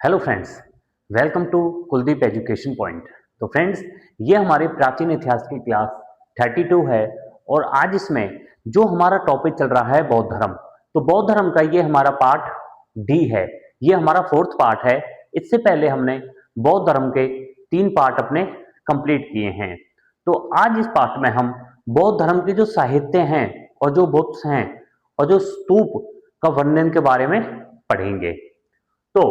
Hello friends, welcome to Kuldeep education point. तो friends, ये हमारे प्राचीन इतिहास की क्लास 32 है और आज इसमें जो हमारा टॉपिक चल रहा है बौद्ध धर्म। तो बौद्ध धर्म का ये हमारा पार्ट डी है, ये हमारा फोर्थ पार्ट है। इससे पहले हमने बौद्ध धर्म के 3 पार्ट अपने कंप्लीट किए हैं। तो आज इस पार्ट में हम बौद्ध धर्म के जो साहित्य हैं और जो बुक्स हैं और जो स्तूप का वर्णन के बारे में पढ़ेंगे। तो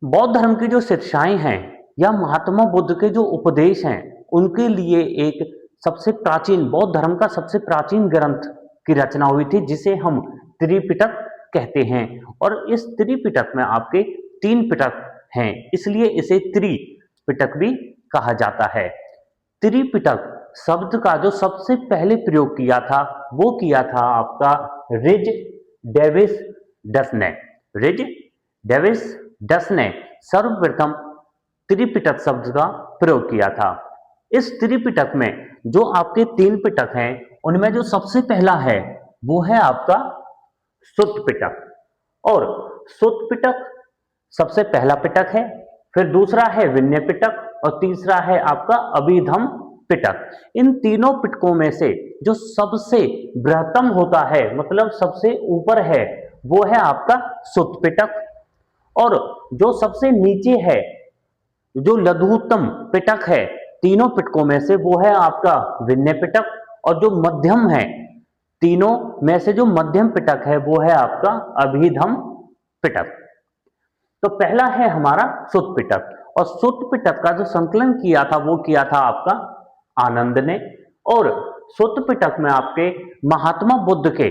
बौद्ध धर्म की जो शिक्षाएं हैं या महात्मा बुद्ध के जो उपदेश हैं उनके लिए एक सबसे प्राचीन बौद्ध धर्म का सबसे प्राचीन ग्रंथ की रचना हुई थी, जिसे हम त्रिपिटक कहते हैं। और इस त्रिपिटक में आपके 3 पिटक हैं, इसलिए इसे त्रिपिटक भी कहा जाता है। त्रिपिटक शब्द का जो सबसे पहले प्रयोग किया था वो किया था आपका रिज डेविस डस ने। रिज डेविस डस ने सर्वप्रथम त्रिपिटक शब्द का प्रयोग किया था। इस त्रिपिटक में जो आपके 3 पिटक हैं उनमें जो सबसे पहला है वो है आपका सुत्त पिटक। और सुत्त पिटक सबसे पहला पिटक है, फिर दूसरा है विनय पिटक और तीसरा है आपका अभिधम पिटक। इन तीनों पिटकों में से जो सबसे बृहत्तम होता है, मतलब सबसे ऊपर है, वो है आपका सुत्त पिटक। और जो सबसे नीचे है, जो लघुत्तम पिटक है तीनों पिटकों में से, वो है आपका विनय पिटक। और जो मध्यम है, तीनों में से जो मध्यम पिटक है वो है आपका अभिधम पिटक। तो पहला है हमारा सुत्त पिटक, और सुत्त पिटक का जो संकलन किया था वो किया था आपका आनंद ने। और सुत्त पिटक में आपके महात्मा बुद्ध के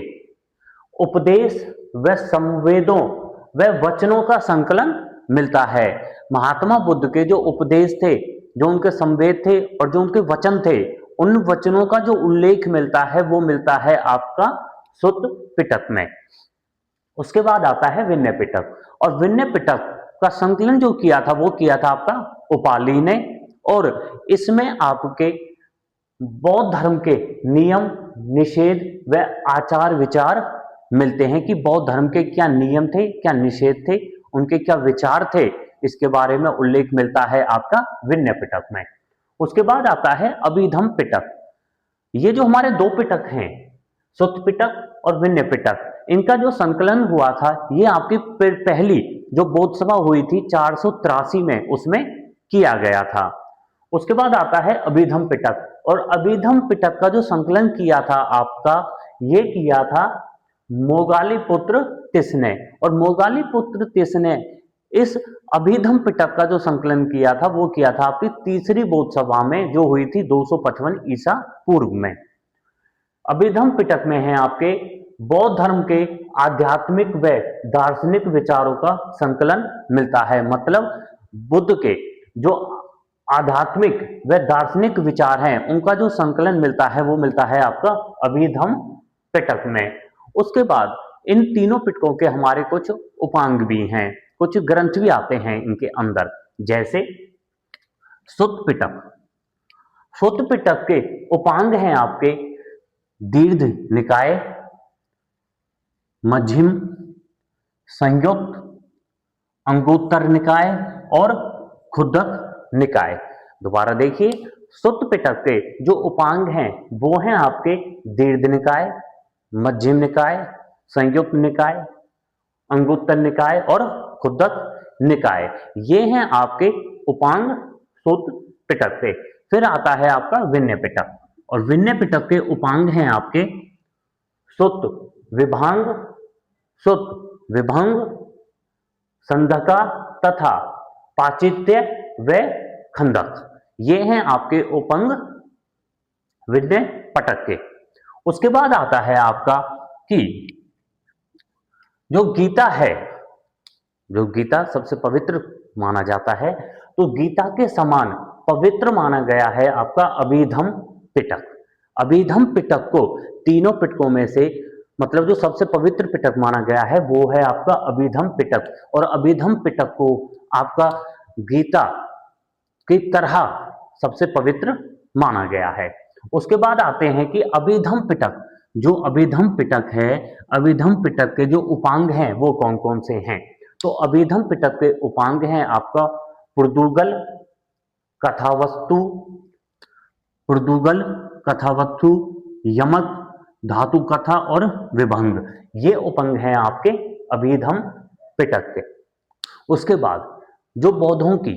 उपदेश व संवेदों व वचनों का संकलन मिलता है। महात्मा बुद्ध के जो उपदेश थे, जो उनके संवेद थे और जो उनके वचन थे, उन वचनों का जो उल्लेख मिलता है वो मिलता है आपका सुत्त पिटक में। उसके बाद आता है विनय पिटक, और विनय पिटक का संकलन जो किया था वो किया था आपका उपाली ने। और इसमें आपके बौद्ध धर्म के नियम, निषेध व आचार विचार मिलते हैं कि बौद्ध धर्म के क्या नियम थे, क्या निषेध थे, उनके क्या विचार थे, इसके बारे में उल्लेख मिलता है आपका विनय पिटक में। उसके बाद आता है अभिधम पिटक। ये जो हमारे 2 पिटक हैं, सुत्त पिटक और विनय पिटक, इनका जो संकलन हुआ था ये आपकी पहली जो बौद्ध सभा हुई थी 483 में, उसमें किया गया था। उसके बाद आता है अभिधम पिटक, और अभिधम पिटक का जो संकलन किया था आपका, ये किया था मोगालीपुत्र तिस ने। और मोगालीपुत्र तिस ने इस अभिधम पिटक का जो संकलन किया था वो किया था आपकी तीसरी बौद्ध सभा में, जो हुई थी 255 ईसा पूर्व में। अभिधम पिटक में है आपके बौद्ध धर्म के आध्यात्मिक व दार्शनिक विचारों का संकलन मिलता है। मतलब बुद्ध के जो आध्यात्मिक व दार्शनिक विचार हैं उनका जो संकलन मिलता है वो मिलता है आपका अभिधम पिटक में। उसके बाद इन तीनों पिटकों के हमारे कुछ उपांग भी हैं, कुछ ग्रंथ भी आते हैं इनके अंदर, जैसे सुत्त पिटक। सुत्त पिटक के उपांग हैं आपके दीर्घ निकाय, मध्यम, संयुक्त, अंगुत्तर निकाय और खुद्दक निकाय। दोबारा देखिए, सुत्त पिटक के जो उपांग हैं वो हैं आपके दीर्घ निकाय, मध्यम निकाय, संयुक्त निकाय, अंगुत्तर निकाय और खुद्दक निकाय। ये हैं आपके उपांग सुत्त पिटक के। फिर आता है आपका विनय पिटक, और विनय पिटक के उपांग हैं आपके सुत्त विभांग, सुत्त विभंग, संधका तथा पाचित्य व खंडक। ये हैं आपके उपांग विनय पिटक के। उसके बाद आता है आपका कि जो गीता है, जो गीता सबसे पवित्र माना जाता है, तो गीता के समान पवित्र माना गया है आपका अभिधम पिटक। अभिधम पिटक को तीनों पिटकों में से, मतलब जो सबसे पवित्र पिटक माना गया है वो है आपका अभिधम पिटक। और अभिधम पिटक को आपका गीता की तरह सबसे पवित्र माना गया है। उसके बाद आते हैं कि अभिधम पिटक, जो अभिधम पिटक है, अभिधम पिटक के जो उपांग हैं वो कौन कौन से हैं। तो अभिधम पिटक के उपांग हैं आपका पुर्दुगल, कथावस्तु, पुर्दुगल, कथावस्तु, यमक, धातु कथा और विभंग, ये उपंग हैं आपके अभिधम पिटक के। उसके बाद जो बौद्धों की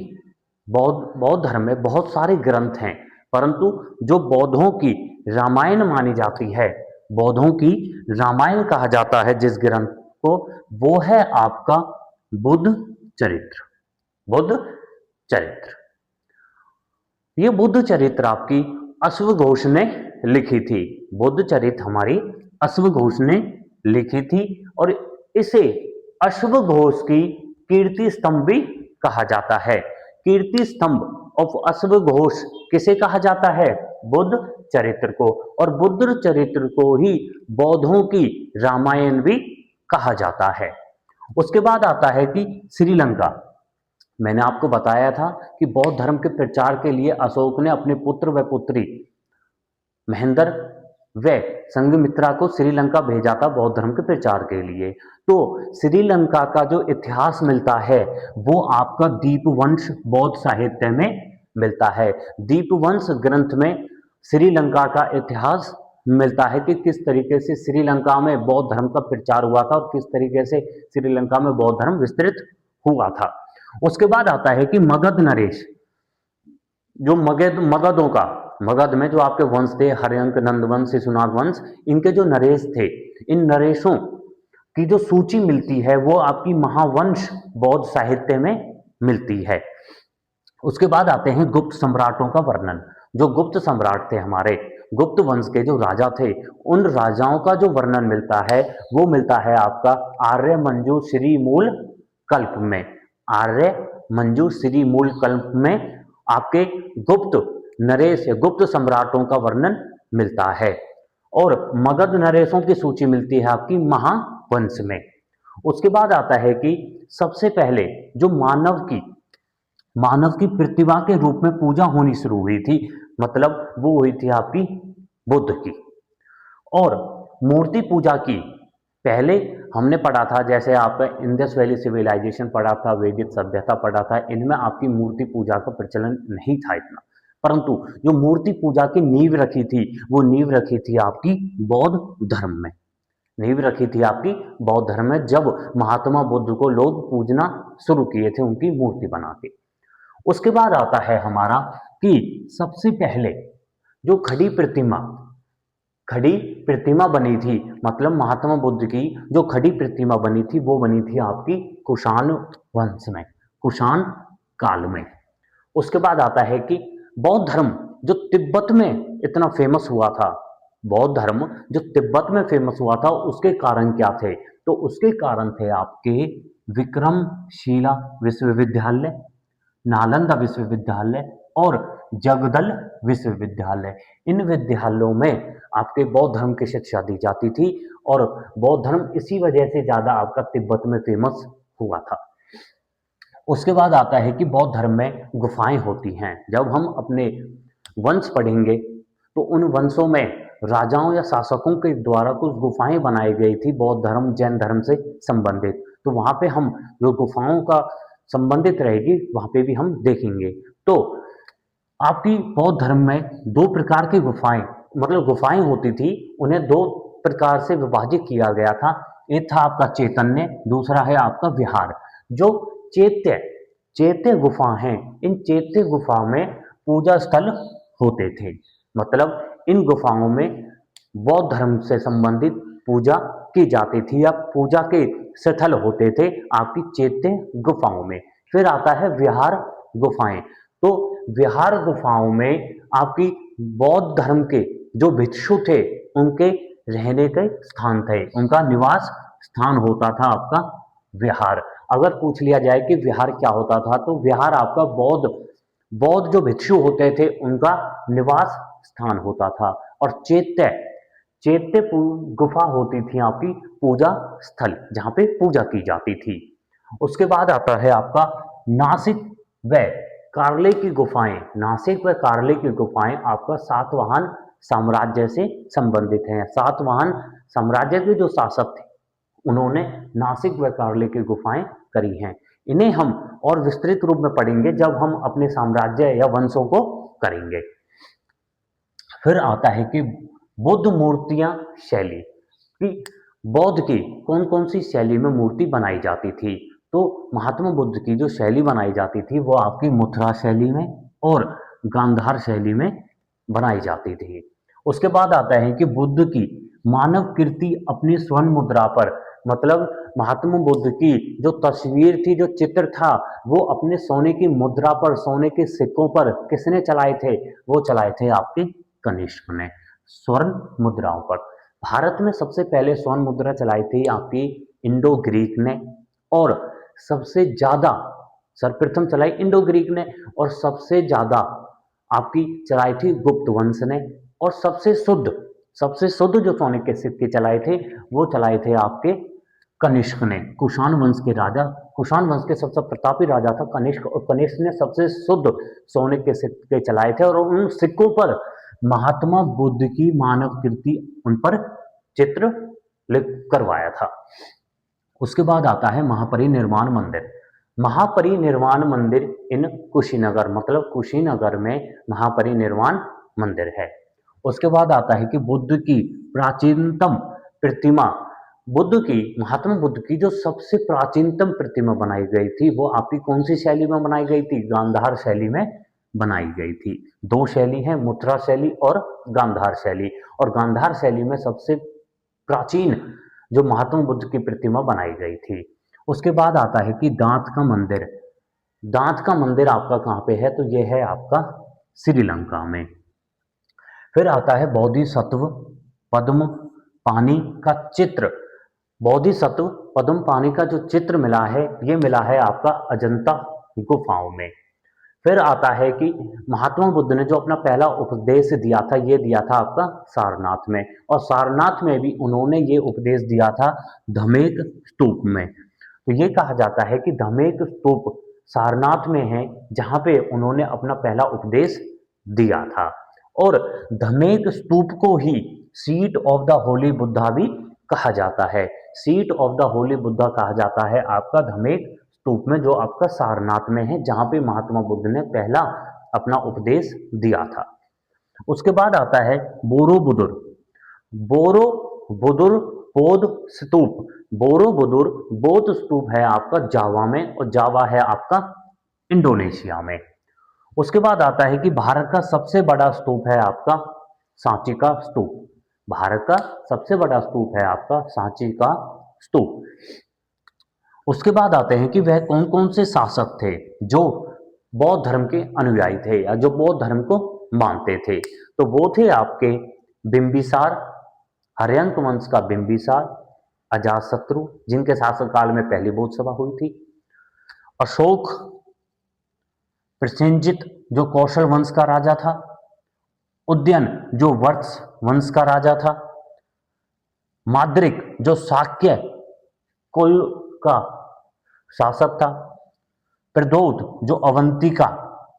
बौद्ध धर्म में बहुत सारे ग्रंथ हैं, परंतु जो बौद्धों की रामायण मानी जाती है, बौद्धों की रामायण कहा जाता है जिस ग्रंथ को, वो है आपका बुद्ध चरित्र। बुद्ध चरित्र, ये बुद्ध चरित्र आपकी अश्वघोष ने लिखी थी। बुद्ध चरित्र हमारी अश्वघोष ने लिखी थी और इसे अश्वघोष की कीर्ति स्तंभ भी कहा जाता है। कीर्ति स्तंभ ऑफ अश्वघोष किसे कहा जाता है? बुद्ध चरित्र को। और बुद्ध चरित्र को ही बौद्धों की रामायण भी कहा जाता है। उसके बाद आता है कि श्रीलंका। मैंने आपको बताया था कि बौद्ध धर्म के प्रचार के लिए अशोक ने अपने पुत्र व पुत्री महेंद्र व संघमित्रा को श्रीलंका भेजा था बौद्ध धर्म के प्रचार के लिए। तो श्रीलंका का जो इतिहास मिलता है वो आपका दीपवंश बौद्ध साहित्य में मिलता है। दीपवंश ग्रंथ में श्रीलंका का इतिहास मिलता है कि किस तरीके से श्रीलंका में बौद्ध धर्म का प्रचार हुआ था और किस तरीके से श्रीलंका में बौद्ध धर्म विस्तृत हुआ था। उसके बाद आता है कि मगध नरेश, जो मगधों का, मगध में जो आपके वंश थे, हर्यंक, नंदवंश, शिशुनाग वंश, इनके जो नरेश थे, इन नरेशों की जो सूची मिलती है वो आपकी महावंश बौद्ध साहित्य में मिलती है। उसके बाद आते हैं गुप्त सम्राटों का वर्णन। जो गुप्त सम्राट थे हमारे, गुप्त वंश के जो राजा थे, उन राजाओं का जो वर्णन मिलता है वो मिलता है आपका आर्य मंजू श्री मूल कल्प में। आर्य मंजू श्री मूल कल्प में आपके गुप्त नरेश या गुप्त सम्राटों का वर्णन मिलता है। और मगध नरेशों की सूची मिलती है आपकी महावंश में। उसके बाद आता है कि सबसे पहले जो मानव की प्रतिभा के रूप में पूजा होनी शुरू हुई थी, मतलब वो हुई थी आपकी बुद्ध की। और मूर्ति पूजा की पहले हमने पढ़ा था, जैसे आपका इंडस वैली सिविलाइजेशन पढ़ा था, वैदिक सभ्यता पढ़ा था, इनमें आपकी मूर्ति पूजा का प्रचलन नहीं था इतना। परंतु जो मूर्ति पूजा की नींव रखी थी वो नींव रखी थी आपकी बौद्ध धर्म में। नींव रखी थी आपकी बौद्ध धर्म में, जब महात्मा बुद्ध को लोग पूजना शुरू किए थे उनकी मूर्ति बना के। उसके बाद आता है हमारा कि सबसे पहले जो खड़ी प्रतिमा बनी थी, मतलब महात्मा बुद्ध की जो खड़ी प्रतिमा बनी थी वो बनी थी आपकी कुषाण वंश में, कुषाण काल में। उसके बाद आता है कि बौद्ध धर्म जो तिब्बत में इतना फेमस हुआ था, बौद्ध धर्म जो तिब्बत में फेमस हुआ था, उसके कारण क्या थे? तो उसके कारण थे आपके विक्रमशिला विश्वविद्यालय, नालंदा विश्वविद्यालय और जगदल विश्वविद्यालय। इन विद्यालयों में आपके बौद्ध धर्म की शिक्षा दी जाती थी और बौद्ध धर्म इसी वजह से ज्यादा आपका तिब्बत में फेमस हुआ था। उसके बाद आता है कि बौद्ध धर्म में गुफाएं होती हैं। जब हम अपने वंश पढ़ेंगे तो उन वंशों में राजाओं या शासकों के द्वारा कुछ गुफाएं बनाई गई थी बौद्ध धर्म जैन धर्म से संबंधित। तो वहां पे हम जो गुफाओं का संबंधित रहेगी वहां पे भी हम देखेंगे। तो आपकी बौद्ध धर्म में दो प्रकार की गुफाएं, मतलब गुफाएं होती थी, उन्हें दो प्रकार से विभाजित किया गया था। एक था आपका चैतन्य, दूसरा है आपका विहार। जो चैत्य गुफा हैं, इन चैत्य गुफा में पूजा स्थल होते थे, मतलब इन गुफाओं में बौद्ध धर्म से संबंधित पूजा की जाती थी या पूजा के स्थल होते थे आपकी चैत्य गुफाओं में। फिर आता है विहार गुफाएं। तो विहार गुफाओं में आपकी बौद्ध धर्म के जो भिक्षु थे उनके रहने के स्थान थे, उनका निवास स्थान होता था आपका विहार। अगर पूछ लिया जाए कि विहार क्या होता था, तो विहार आपका बौद्ध जो भिक्षु होते थे उनका निवास स्थान होता था। और चैत्य गुफा होती थी आपकी पूजा स्थल, जहां पे पूजा की जाती थी। उसके बाद आता है आपका नासिक व कार्ले की गुफाएं। नासिक व कार्ले की गुफाएं आपका सातवाहन साम्राज्य से संबंधित हैं। सातवाहन साम्राज्य के जो शासक थे उन्होंने नासिक व कार्ले की गुफाएं करी हैं। इन्हें हम और विस्तृत रूप में पढ़ेंगे जब हम अपने साम्राज्य या वंशों को करेंगे। फिर आता है कि बुद्ध मूर्तियां शैली कि बौद्ध की कौन कौन सी शैली में मूर्ति बनाई जाती थी। तो महात्मा बुद्ध की जो शैली बनाई जाती थी वो आपकी मथुरा शैली में और गांधार शैली में बनाई जाती थी। उसके बाद आता है कि बुद्ध की मानव कीर्ति अपनी स्वर्ण मुद्रा पर, मतलब महात्मा बुद्ध की जो तस्वीर थी, जो चित्र था, वो अपने सोने की मुद्रा पर, सोने के सिक्कों पर किसने चलाए थे? वो चलाए थे आपके कनिष्क ने, स्वर्ण मुद्राओं पर। भारत में सबसे पहले स्वर्ण मुद्रा चलाई थी आपकी इंडो ग्रीक ने, और सबसे ज्यादा सर्वप्रथम चलाई इंडो ग्रीक ने, और सबसे ज्यादा आपकी चलाई थी गुप्त वंश ने, और सबसे शुद्ध जो सोने के सिक्के चलाए थे वो चलाए थे आपके कनिष्क ने। कुषाण वंश के राजा, कुषाण वंश के सबसे प्रतापी राजा था कनिष्क, और कनिष्क ने सबसे शुद्ध सोने के सिक्के चलाए थे, और उन सिक्कों पर महात्मा बुद्ध की मानव कीर्ति, उन पर चित्र करवाया था। उसके बाद आता है महापरिनिर्वाण मंदिर। महापरिनिर्वाण मंदिर इन कुशीनगर, मतलब कुशीनगर में महापरिनिर्वाण मंदिर है। उसके बाद आता है कि बुद्ध की प्राचीनतम प्रतिमा, बुद्ध की, महात्मा बुद्ध की जो सबसे प्राचीनतम प्रतिमा बनाई गई थी वो आपकी कौन सी शैली में बनाई गई थी? गांधार शैली में बनाई गई थी। दो शैली है, मथुरा शैली और गांधार शैली, और गांधार शैली में सबसे प्राचीन जो महात्मा बुद्ध की प्रतिमा बनाई गई थी। उसके बाद आता है कि दांत का मंदिर। दांत का मंदिर आपका कहाँ पे है? तो यह है आपका श्रीलंका में। फिर आता है बोधिसत्व पद्म पानी का चित्र। बोधिसत्व पद्म पानी का जो चित्र मिला है, ये मिला है आपका अजंता गुफाओं में। फिर आता है कि महात्मा बुद्ध ने जो अपना पहला उपदेश दिया था, ये दिया था आपका सारनाथ में, और सारनाथ में भी उन्होंने ये उपदेश दिया था धमेक स्तूप में। तो ये कहा जाता है कि धमेक स्तूप सारनाथ में है जहां पे उन्होंने अपना पहला उपदेश दिया था, और धमेक स्तूप को ही seat of the holy Buddha भी कहा जाता है। Seat of the holy Buddha कहा जाता है आपका धमेक स्तूप में, जो आपका सारनाथ में है, जहां पे महात्मा बुद्ध ने पहला अपना उपदेश दिया था। उसके बाद आता है बोरोबुदुर। बोरोबुदुर बौद्ध स्तूप। बोरोबुदुर बौद्ध स्तूप है आपका जावा में, और जावा है आपका इंडोनेशिया में। उसके बाद आता है कि भारत का सबसे बड़ा स्तूप है आपका सांची का स्तूप। भारत का सबसे बड़ा स्तूप है आपका सांची का स्तूप। उसके बाद आते हैं कि वह कौन कौन से शासक थे जो बौद्ध धर्म के अनुयायी थे या जो बौद्ध धर्म को मानते थे। तो वो थे आपके बिंबिसार, हर्यंक वंश का बिंबिसार, अजातशत्रु जिनके शासनकाल में पहली बौद्ध सभा हुई थी, अशोक, प्रसेनजित जो कौशल वंश का राजा था, उदयन जो वर्ष वंश का राजा था, माद्रिक जो शाक्य कुल का शासक था, प्रद्योत जो अवंतिका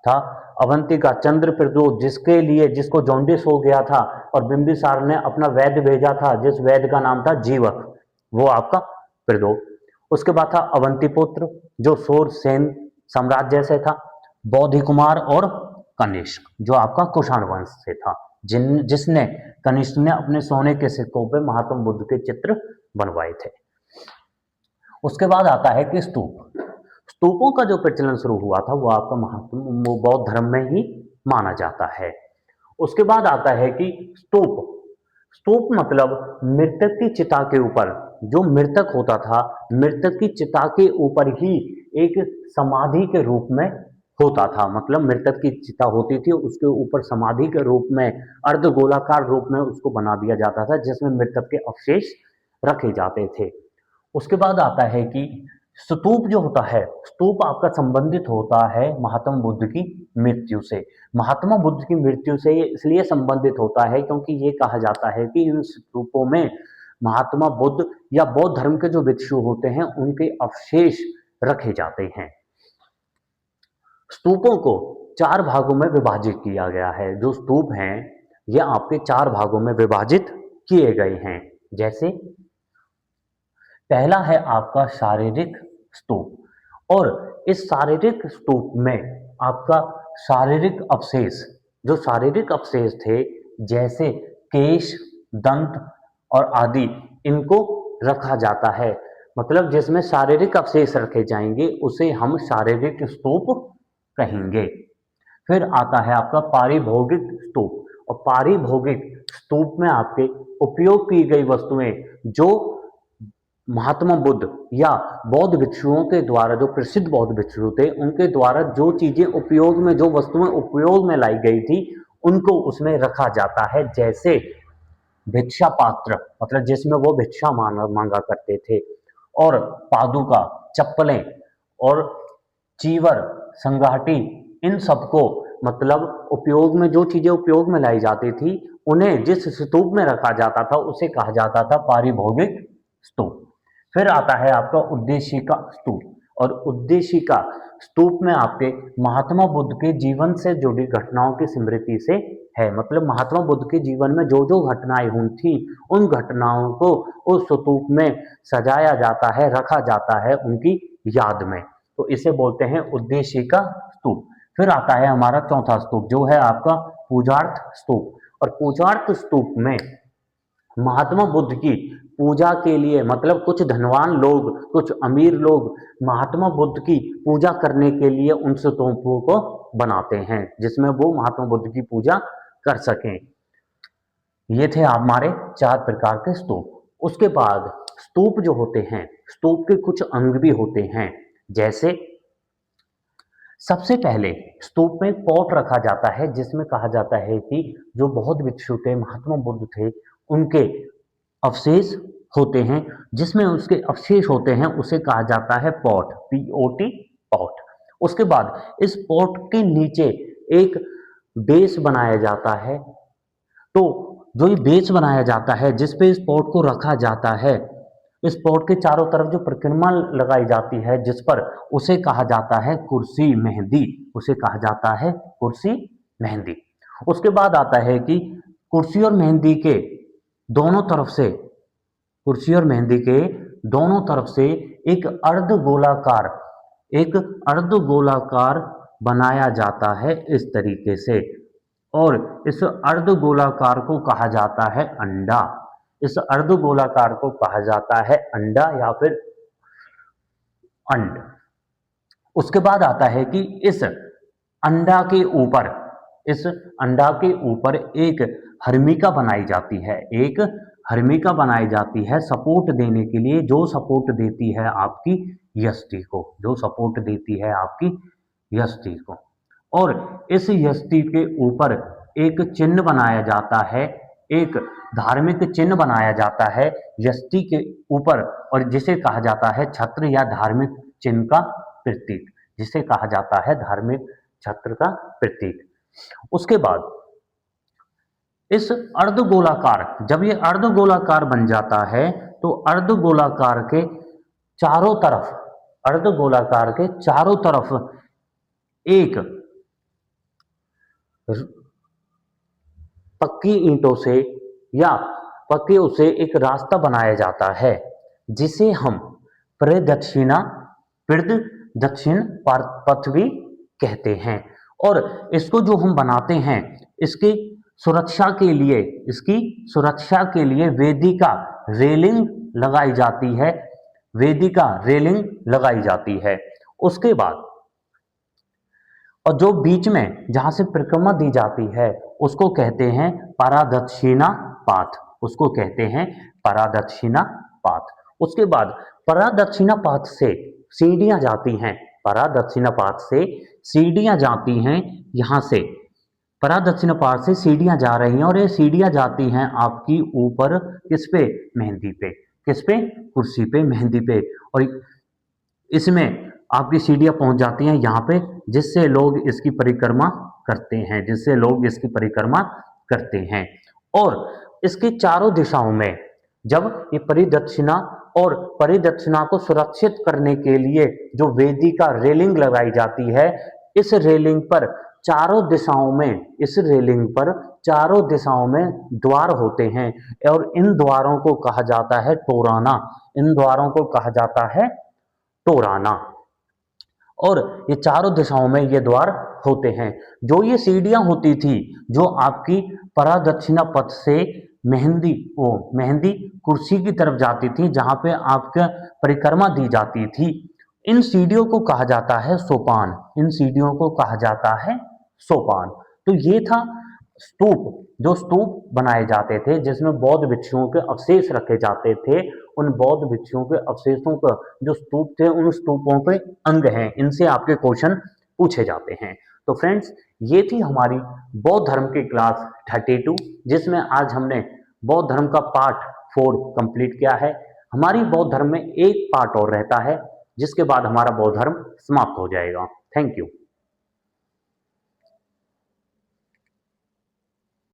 था, अवंतिका चंद्र प्रद्योत जिसको जॉन्डिस हो गया था और बिंबिसार ने अपना वैद्य भेजा था जिस वैद्य का नाम था जीवक, वो आपका प्रद्योत। उसके बाद था अवंतिपुत्र जो सोर सेन साम्राज्य से था, बौद्धि कुमार और कनिष्क जो आपका कुषाण वंश से था, जिसने कनिष्क ने अपने सोने के सिक्कों पे महात्मा बुद्ध के चित्र बनवाए थे। उसके बाद आता है कि स्तूपों का जो प्रचलन शुरू हुआ था वो आपका वो बौद्ध धर्म में ही माना जाता है। उसके बाद आता है कि स्तूप मतलब मृतक की चिता के ऊपर, जो मृतक होता था, मृतक की चिता के ऊपर ही एक समाधि के रूप में होता था, मतलब मृतक की चिता होती थी, उसके ऊपर समाधि के रूप में अर्धगोलाकार रूप में उसको बना दिया जाता था जिसमें मृतक के अवशेष रखे जाते थे। उसके बाद आता है कि स्तूप जो होता है, स्तूप आपका संबंधित होता है महात्मा बुद्ध की मृत्यु से। महात्मा बुद्ध की मृत्यु से ये इसलिए संबंधित होता है क्योंकि ये कहा जाता है कि इन स्तूपों में महात्मा बुद्ध या बौद्ध धर्म के जो भिक्षु होते हैं उनके अवशेष रखे जाते हैं। स्तूपों को 4 भागों में विभाजित किया गया है। जो स्तूप हैं ये आपके 4 भागों में विभाजित किए गए हैं। जैसे पहला है आपका शारीरिक स्तूप। और इस शारीरिक स्तूप में आपका शारीरिक अवशेष, जो शारीरिक अवशेष थे जैसे केश, दंत और आदि, इनको रखा जाता है। मतलब जिसमें शारीरिक अवशेष रखे जाएंगे उसे हम शारीरिक स्तूप कहेंगे। फिर आता है आपका पारिभौगिक स्तूप, और पारिभौगिक स्तूप में आपके उपयोग की गई वस्तुएं जो महात्मा बुद्ध या बौद्ध भिक्षुओं के द्वारा, जो प्रसिद्ध बौद्ध भिक्षु थे उनके द्वारा जो चीजें उपयोग में, जो वस्तुएं उपयोग में लाई गई थी उनको उसमें रखा जाता है। जैसे भिक्षा पात्र, मतलब जिसमें वो भिक्षा मांगा करते थे, और पादुका, चप्पलें और चीवर, संगाटी, इन सबको, मतलब उपयोग में जो चीजें उपयोग में लाई जाती थी उन्हें जिस स्तूप में रखा जाता था उसे कहा जाता था पारिभौगिक स्तूप। फिर आता है आपका उद्देशिका स्तूप, और उद्देशिका स्तूप में आपके महात्मा बुद्ध के जीवन से जुड़ी घटनाओं की स्मृति से है। मतलब महात्मा बुद्ध के जीवन में जो जो घटनाएं हुई थी उन घटनाओं को उस स्तूप में सजाया जाता है, रखा जाता है उनकी याद में, तो इसे बोलते हैं उद्देशिका स्तूप। फिर आता है हमारा चौथा स्तूप जो है आपका पूजार्थ स्तूप, और पूजार्थ स्तूप में महात्मा बुद्ध की पूजा के लिए, मतलब कुछ धनवान लोग, कुछ अमीर लोग महात्मा बुद्ध की पूजा करने के लिए उन स्तूपों को बनाते हैं जिसमें वो महात्मा बुद्ध की पूजा कर सकें। ये थे हमारे 4 प्रकार के स्तूप। उसके बाद स्तूप जो होते हैं, स्तूप के कुछ अंग भी होते हैं। जैसे सबसे पहले स्तूप में एक पॉट रखा जाता है जिसमें कहा जाता है कि जो बौद्ध भिक्षु थे, महात्मा बुद्ध थे, उनके अवशेष होते हैं, जिसमें उसके अवशेष होते हैं उसे कहा जाता है पॉट, POT, पॉट। उसके बाद इस पॉट के नीचे एक बेस बनाया जाता है। तो जो ये बेस बनाया जाता है जिस पे इस पॉट को रखा जाता है, इस पॉट के चारों तरफ जो परिक्रमा लगाई जाती है जिस पर, उसे कहा जाता है कुर्सी मेहंदी, उसे कहा जाता है कुर्सी मेहंदी। उसके बाद आता है कि कुर्सी और मेहंदी के दोनों तरफ से, कुर्सी और मेहंदी के दोनों तरफ से एक अर्धगोलाकार, एक अर्धगोलाकार बनाया जाता है इस तरीके से, और इस अर्धगोलाकार को कहा जाता है अंडा। इस अर्धगोलाकार को कहा जाता है अंडा या फिर अंड। उसके बाद आता है कि इस अंडा के ऊपर, इस अंडा के ऊपर एक हर्मिका बनाई जाती है, एक हर्मिका बनाई जाती है सपोर्ट देने के लिए, जो सपोर्ट देती है आपकी यष्टि को, जो सपोर्ट देती है आपकी यष्टि को। और इस यष्टि के ऊपर एक चिन्ह बनाया जाता है, एक धार्मिक चिन्ह बनाया जाता है यष्टि के ऊपर, और जिसे कहा जाता है छत्र या धार्मिक चिन्ह का प्रतीक, जिसे कहा जाता है धार्मिक छत्र का प्रतीक। उसके बाद इस अर्धगोलाकार, जब ये अर्धगोलाकार बन जाता है तो अर्धगोलाकार के चारों तरफ, अर्धगोलाकार के चारों तरफ एक पक्की ईंटों से या पक्के उसे एक रास्ता बनाया जाता है जिसे हम प्रदक्षिणा, प्रदक्षिण पथ भी कहते हैं। और इसको जो हम बनाते हैं, इसकी सुरक्षा के लिए, इसकी सुरक्षा के लिए वेदिका रेलिंग लगाई जाती है, वेदिका रेलिंग लगाई जाती है। उसके बाद और जो बीच में जहां से परिक्रमा दी जाती है उसको कहते हैं परादक्षिणा पाथ, उसको कहते हैं परादक्षिणा पाथ। उसके बाद परादक्षिणा पाथ से सीढ़ियां जाती हैं, परादक्षिणा पाथ से सीढ़ियां जाती हैं, यहां से परादक्षिणा पाथ से सीढ़ियां जा रही हैं, और ये सीढ़ियां जाती हैं आपकी ऊपर, किस पे, मेहंदी पे, किस पे, कुर्सी पे, मेहंदी पे, और इसमें आपकी सीढ़ियां पहुंच जाती हैं यहाँ पे, जिससे लोग इसकी परिक्रमा करते हैं, जिससे लोग इसकी परिक्रमा करते हैं। और इसके चारों दिशाओं में जब ये परिदक्षिणा, और परिदक्षिणा को सुरक्षित करने के लिए जो वेदिका रेलिंग लगाई जाती है, इस रेलिंग पर चारों दिशाओं में, इस रेलिंग पर चारों दिशाओं में द्वार होते हैं, और इन द्वारों को कहा जाता है तोराना, इन द्वारों को कहा जाता है तोराना। और ये चारों दिशाओं में ये द्वार होते हैं। जो ये सीढ़ियां होती थी जो आपकी प्रदक्षिणा पथ से मेहंदी कुर्सी की तरफ जाती थी जहां पे आपका परिक्रमा दी जाती थी, इन सीढ़ियों को कहा जाता है सोपान। इन सीढ़ियों को कहा जाता है सोपान। तो ये था स्तूप, जो स्तूप बनाए जाते थे जिसमें बौद्ध भिक्षुओं के अवशेष रखे जाते थे। उन बौद्ध भिक्षुओं के अवशेषों का जो स्तूप थे उन स्तूपों के अंग हैं, इनसे आपके क्वेश्चन पूछे जाते हैं। तो फ्रेंड्स, ये थी हमारी बौद्ध धर्म की क्लास 32, जिसमें आज हमने बौद्ध धर्म का पार्ट 4 कंप्लीट किया है। हमारी बौद्ध धर्म में एक पार्ट और रहता है जिसके बाद हमारा बौद्ध धर्म समाप्त हो जाएगा। Thank you.